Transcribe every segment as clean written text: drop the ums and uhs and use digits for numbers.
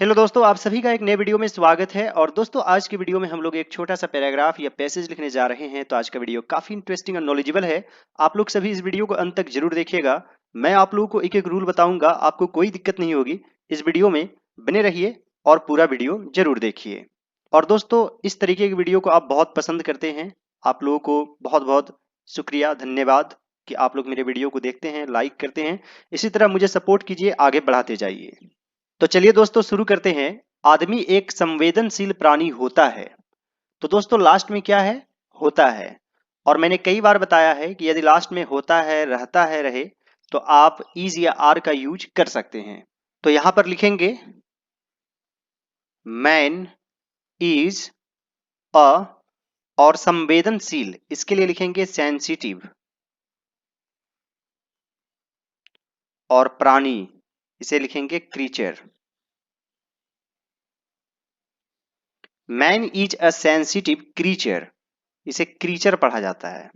Hello दोस्तों, आप सभी का एक नए वीडियो में स्वागत है। और दोस्तों, आज की वीडियो में हम लोग एक छोटा सा पैराग्राफ या पैसेज लिखने जा रहे हैं। तो आज का वीडियो काफी इंटरेस्टिंग और नॉलेजेबल है। आप लोग सभी इस वीडियो को अंत तक जरूर देखिएगा। मैं आप लोगों को एक एक रूल बताऊंगा, आपको कोई दिक्कत नहीं होगी। इस वीडियो में बने रहिए और पूरा वीडियो जरूर देखिए। और दोस्तों, इस तरीके की वीडियो को आप बहुत पसंद करते हैं। आप लोगों को बहुत बहुत शुक्रिया, धन्यवाद कि आप लोग मेरे वीडियो को देखते हैं, लाइक करते हैं। इसी तरह मुझे सपोर्ट कीजिए, आगे बढ़ाते जाइए। तो चलिए दोस्तों, शुरू करते हैं। आदमी एक संवेदनशील प्राणी होता है। तो दोस्तों, लास्ट में क्या है? होता है। और मैंने कई बार बताया है कि यदि लास्ट में होता है, रहता है, रहे, तो आप इज या आर का यूज कर सकते हैं। तो यहां पर लिखेंगे मैन इज अ, और संवेदनशील, इसके लिए लिखेंगे सेंसिटिव। और प्राणी, इसे लिखेंगे creature. Man is a sensitive creature, इसे क्रीचर पढ़ा जाता है।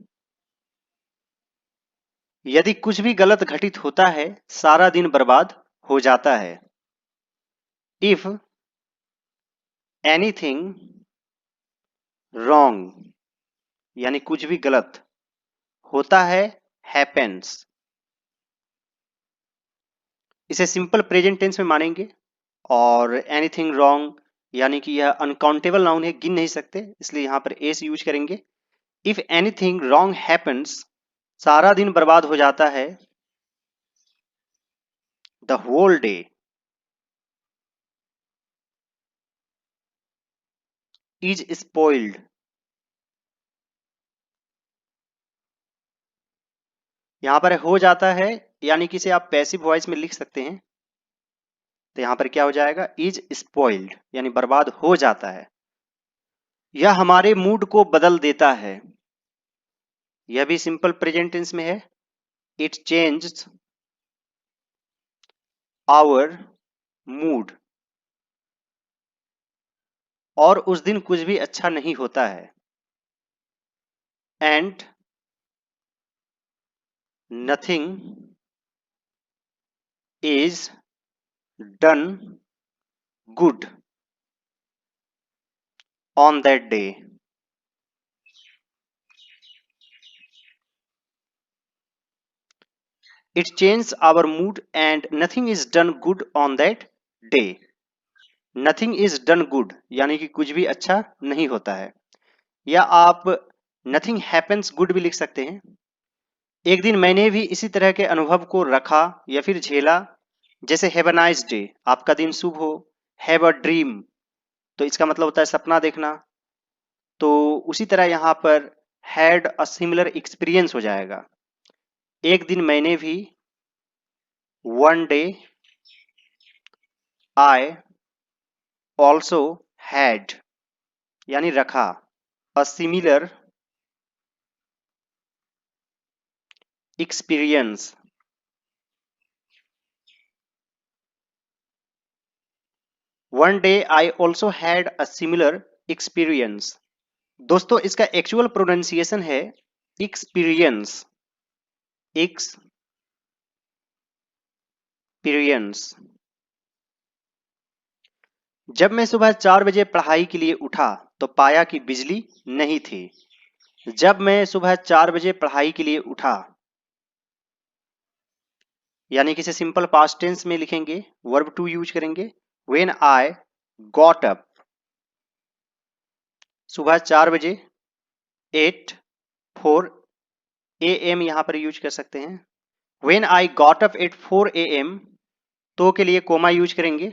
यदि कुछ भी गलत घटित होता है, सारा दिन बर्बाद हो जाता है। इफ एनीथिंग रॉन्ग, यानी कुछ भी गलत होता है, हैपेंस, इसे सिंपल प्रेजेंट टेंस में मानेंगे। और एनीथिंग रॉन्ग यानी कि यह अनकाउंटेबल नाउन है, गिन नहीं सकते, इसलिए यहां पर एस यूज करेंगे। इफ एनीथिंग रॉन्ग हैपेंस, सारा दिन बर्बाद हो जाता है। The whole day is spoiled, यहां पर हो जाता है, यानी कि इसे आप पैसिव वॉइस में लिख सकते हैं। तो यहां पर क्या हो जाएगा? इज स्पॉइल्ड, यानी बर्बाद हो जाता है। यह हमारे मूड को बदल देता है, यह भी सिंपल प्रेजेंट टेंस में है। इट चेंज्स आवर मूड, और उस दिन कुछ भी अच्छा नहीं होता है। And nothing is done good on that day, it change our mood and nothing is done good on that day. Nothing is done good यानी कि कुछ भी अच्छा नहीं होता है। या आप नथिंग हैपेंस गुड भी लिख सकते हैं। एक दिन मैंने भी इसी तरह के अनुभव को रखा या फिर झेला, जैसे हैव अ नाइस डे, आपका दिन शुभ हो। हैव अ ड्रीम, तो इसका मतलब होता है सपना देखना। तो उसी तरह यहां पर हैड अ सिमिलर एक्सपीरियंस हो जाएगा। एक दिन मैंने भी, one day I also had, यानी रखा, a similar experience. One day I also had a similar experience. दोस्तों, इसका एक्चुअल प्रोनाउंसिएशन है एक्सपीरियंस, एक्सपीरियंस। जब मैं सुबह 4 बजे पढ़ाई के लिए उठा तो पाया कि बिजली नहीं थी। जब मैं सुबह 4 बजे पढ़ाई के लिए उठा, यानी कि इसे सिंपल पास्ट टेंस में लिखेंगे, वर्ब टू यूज करेंगे। व्हेन आई गॉट अप, सुबह 4 बजे, 8 4 AM यहां पर यूज कर सकते हैं। When I got up at 4 AM, तो के लिए कोमा यूज करेंगे।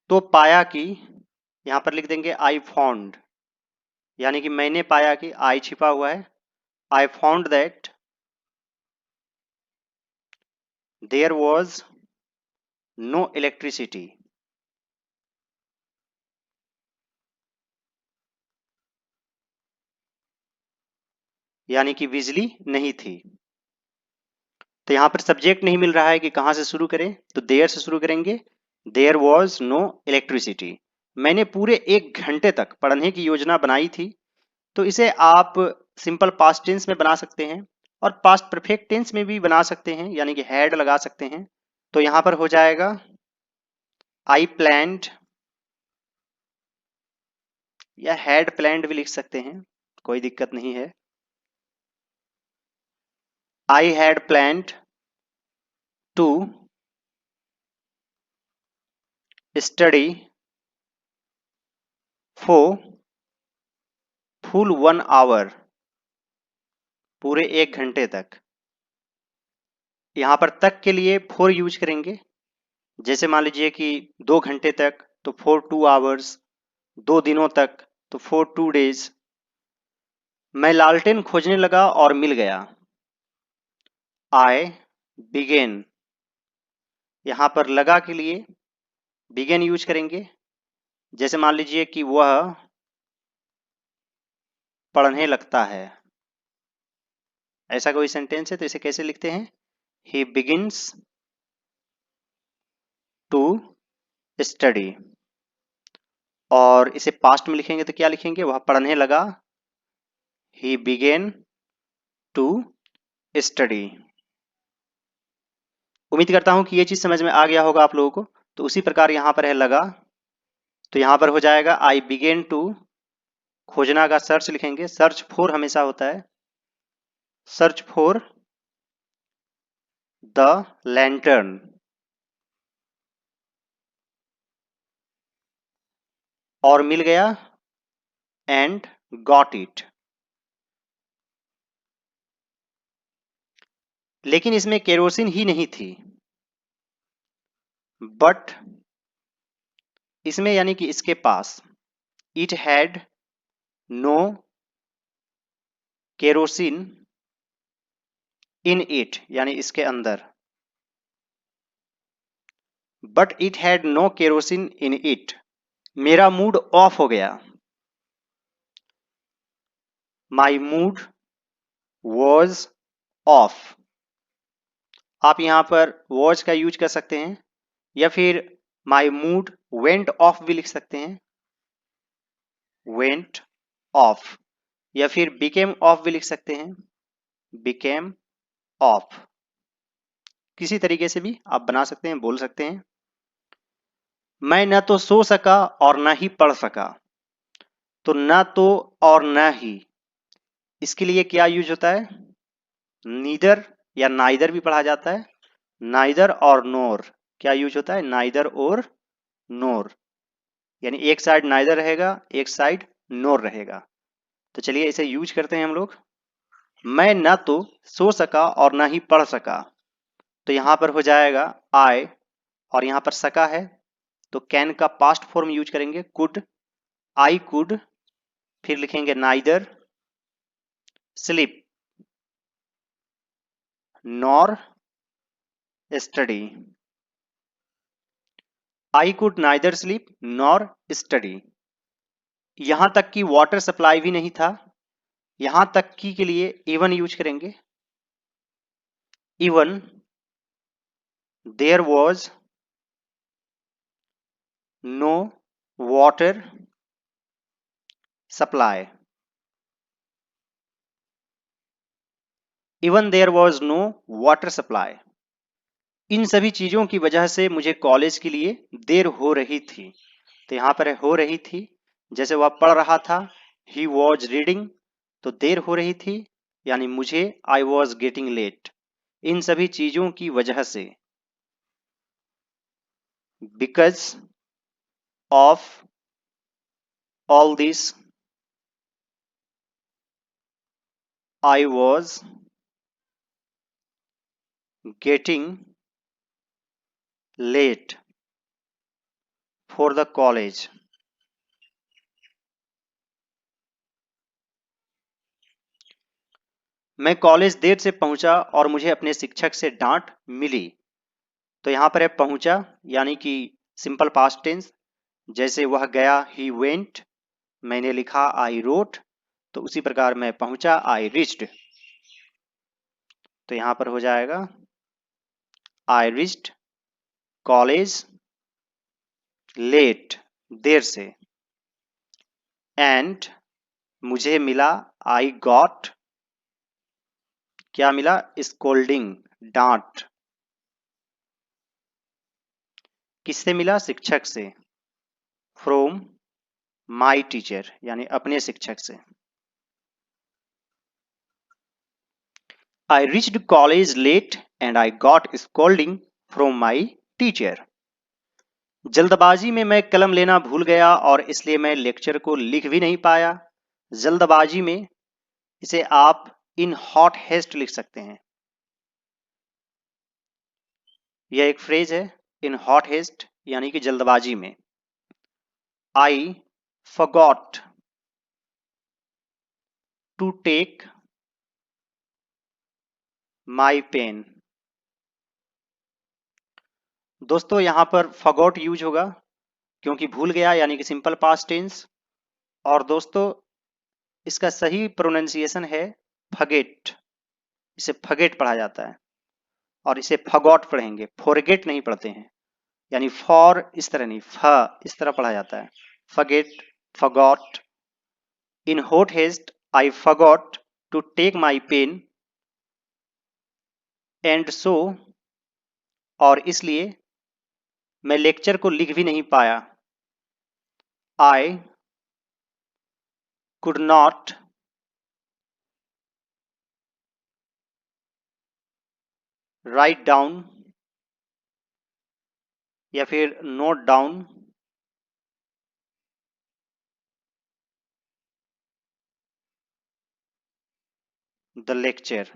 तो पाया कि, यहां पर लिख देंगे आई फाउंड, यानी कि मैंने पाया कि, आई छिपा हुआ है। I found that there was no electricity, यानी कि बिजली नहीं थी। तो यहां पर सब्जेक्ट नहीं मिल रहा है कि कहां से शुरू करें, तो देयर से शुरू करेंगे। There was no electricity. मैंने पूरे 1 घंटे तक पढ़ने की योजना बनाई थी। तो इसे आप सिंपल पास्ट टेंस में बना सकते हैं और पास्ट परफेक्ट टेंस में भी बना सकते हैं, यानी कि हैड लगा सकते हैं। तो यहां पर हो जाएगा आई प्लान्ड या हैड प्लान्ड भी लिख सकते हैं, कोई दिक्कत नहीं है। I had planned to study for full 1 hour, पूरे 1 घंटे तक। यहां पर तक के लिए फॉर यूज करेंगे। जैसे मान लीजिए कि 2 घंटे तक तो फॉर 2 आवर्स, 2 दिनों तक तो फॉर 2 डेज। मैं लालटेन खोजने लगा और मिल गया। आई बिगेन, यहां पर लगा के लिए बिगेन यूज करेंगे। जैसे मान लीजिए कि वह पढ़ने लगता है, ऐसा कोई सेंटेंस है तो इसे कैसे लिखते हैं? ही बिगिंस टू स्टडी। और इसे पास्ट में लिखेंगे तो क्या लिखेंगे? वह पढ़ने लगा, ही बिगेन टू स्टडी। उम्मीद करता हूं कि ये चीज समझ में आ गया होगा आप लोगों को। तो उसी प्रकार यहां पर है लगा, तो यहां पर हो जाएगा आई बिगेन टू, खोजना का सर्च लिखेंगे, सर्च फॉर हमेशा होता है, सर्च फॉर द लैंटर्न। और मिल गया, एंड गॉट इट। लेकिन इसमें केरोसिन ही नहीं थी, बट इसमें यानी कि इसके पास, it had no kerosene in it, यानी इसके अंदर, but it had no kerosene in it. मेरा मूड ऑफ हो गया, माई मूड वॉज ऑफ। आप यहां पर वॉज का यूज कर सकते हैं, या फिर माई मूड वेंट ऑफ भी लिख सकते हैं, वेंट ऑफ, या फिर बिकेम ऑफ भी लिख सकते हैं, बिकेम ऑफ। किसी तरीके से भी आप बना सकते हैं, बोल सकते हैं। मैं न तो सो सका और न ही पढ़ सका। तो न तो और न ही, इसके लिए क्या यूज होता है? नीदर या नाइदर भी पढ़ा जाता है। नाइदर और नोर, क्या यूज होता है? नाइदर और नोर, यानी एक साइड नाइदर रहेगा, एक साइड नोर रहेगा। तो चलिए इसे यूज करते हैं हम लोग। मैं न तो सो सका और न ही पढ़ सका, तो यहां पर हो जाएगा आई, और यहां पर सका है तो कैन का पास्ट फॉर्म यूज करेंगे, कुड, आई कुड, फिर लिखेंगे neither sleep nor study. I could neither sleep nor study. यहां तक कि वाटर सप्लाई भी नहीं था, यहां तक की के लिए इवन यूज करेंगे। Even there was no water supply, even there was no water supply. इन सभी चीजों की वजह से मुझे कॉलेज के लिए देर हो रही थी। तो यहां पर हो रही थी, जैसे वह पढ़ रहा था, ही वॉज रीडिंग, तो देर हो रही थी, यानी मुझे आई वॉज गेटिंग लेट। इन सभी चीजों की वजह से, because of all this I was getting late for the college. मैं कॉलेज देर से पहुंचा और मुझे अपने शिक्षक से डांट मिली। तो यहां पर है पहुंचा, यानी कि सिंपल पास्ट टेंस। जैसे वह गया, ही वेंट, मैंने लिखा आई रोट, तो उसी प्रकार मैं पहुंचा, आई रिच्ड। तो यहां पर हो जाएगा आई रिच्ड कॉलेज लेट, देर से। एंड मुझे मिला, आई गॉट, क्या मिला? स्कोल्डिंग, डांट। किससे मिला? शिक्षक से। फ्रॉम माई टीचर यानी अपने शिक्षक से। I reached college late and I got scolding from my teacher. जल्दबाजी में मैं कलम लेना भूल गया और इसलिए मैं लेक्चर को लिख भी नहीं पाया। जल्दबाजी में इसे आप इन हॉट हेस्ट लिख सकते हैं। यह एक फ्रेज है, इन हॉट हेस्ट यानी कि जल्दबाजी में। I forgot to take my pen. दोस्तों यहां पर forgot यूज होगा क्योंकि भूल गया यानी कि सिंपल पास्ट टेंस। और दोस्तों इसका सही प्रोनाउंसिएशन है फगेट। इसे फगेट पढ़ा जाता है और इसे फगॉट पढ़ेंगे, फॉरगेट नहीं पढ़ते हैं। यानी फॉर इस तरह नहीं, फ इस तरह पढ़ा जाता है। Forget, forgot. In hot haste I forgot to take my pen and so, और इसलिए मैं लेक्चर को लिख भी नहीं पाया। I could not write down या फिर नोट डाउन द लेक्चर।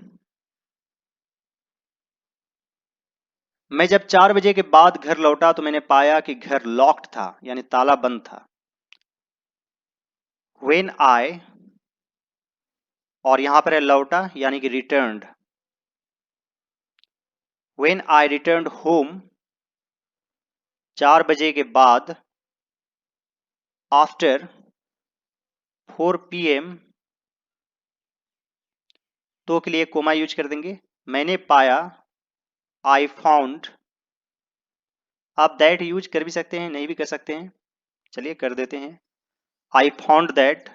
मैं जब 4 बजे के बाद घर लौटा तो मैंने पाया कि घर लॉक्ड था यानी ताला बंद था। When I, और यहां पर है लौटा यानी कि returned. When I returned home, 4 बजे के बाद, after 4 PM, तो के लिए कोमा यूज कर देंगे। मैंने पाया, I found, आप that यूज कर भी सकते हैं, नहीं भी कर सकते हैं, चलिए कर देते हैं। I found that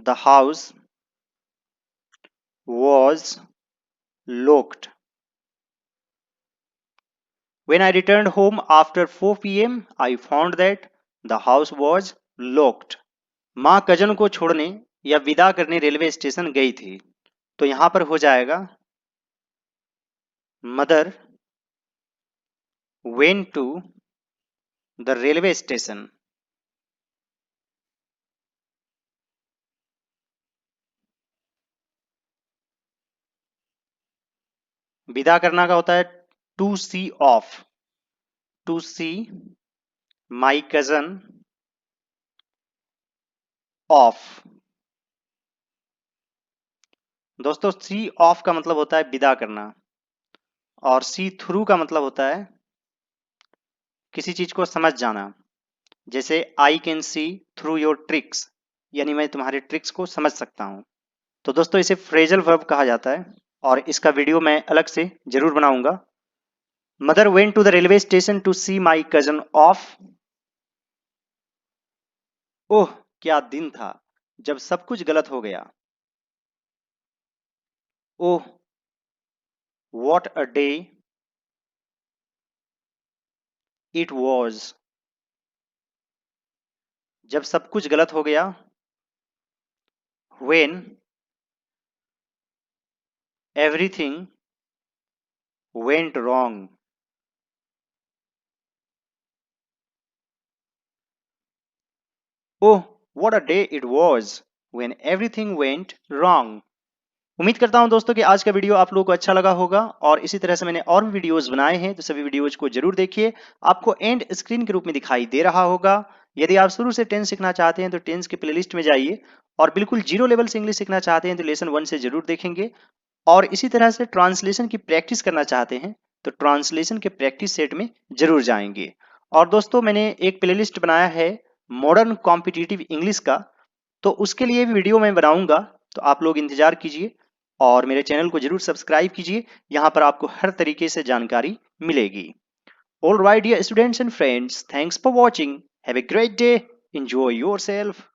the house was locked. When I returned home after 4 PM, I found that the house was locked. माँ कजन को छोड़ने या विदा करने रेलवे स्टेशन गई थी, तो यहां पर हो जाएगा mother went to the railway station. विदा करना का होता है to see off. To see my cousin off. दोस्तों see off का मतलब होता है विदा करना और see through का मतलब होता है किसी चीज को समझ जाना। जैसे I can see through your tricks, यानी मैं तुम्हारे ट्रिक्स को समझ सकता हूं। तो दोस्तों इसे फ्रेजल वर्ब कहा जाता है और इसका वीडियो मैं अलग से जरूर बनाऊंगा। Mother went to the railway station to see my cousin off. Oh क्या दिन था जब सब कुछ गलत हो गया। Oh what a day it was, जब सब कुछ गलत हो गया। When everything went wrong. Oh what a day it was when everything went wrong. उम्मीद करता हूं दोस्तों कि आज का वीडियो आप लोगों को अच्छा लगा होगा और इसी तरह से मैंने और भी वीडियोस बनाए हैं, तो सभी वीडियोज को जरूर देखिए। आपको एंड स्क्रीन के रूप में दिखाई दे रहा होगा। यदि आप शुरू से टेंस सीखना चाहते हैं तो टेंस के प्लेलिस्ट में जाइए और बिल्कुल जीरो लेवल से इंग्लिश सीखना चाहते हैं तो लेसन 1 से जरूर देखेंगे। और इसी तरह से ट्रांसलेशन की प्रैक्टिस करना चाहते हैं तो ट्रांसलेशन के प्रैक्टिस सेट में जरूर जाएंगे। और दोस्तों मैंने एक प्लेलिस्ट बनाया है मॉडर्न कॉम्पिटिटिव इंग्लिश का, तो उसके लिए भी वीडियो मैं बनाऊंगा, तो आप लोग इंतजार कीजिए और मेरे चैनल को जरूर सब्सक्राइब कीजिए। यहां पर आपको हर तरीके से जानकारी मिलेगी। All right dear students and friends, thanks for watching, have a great day, enjoy yourself.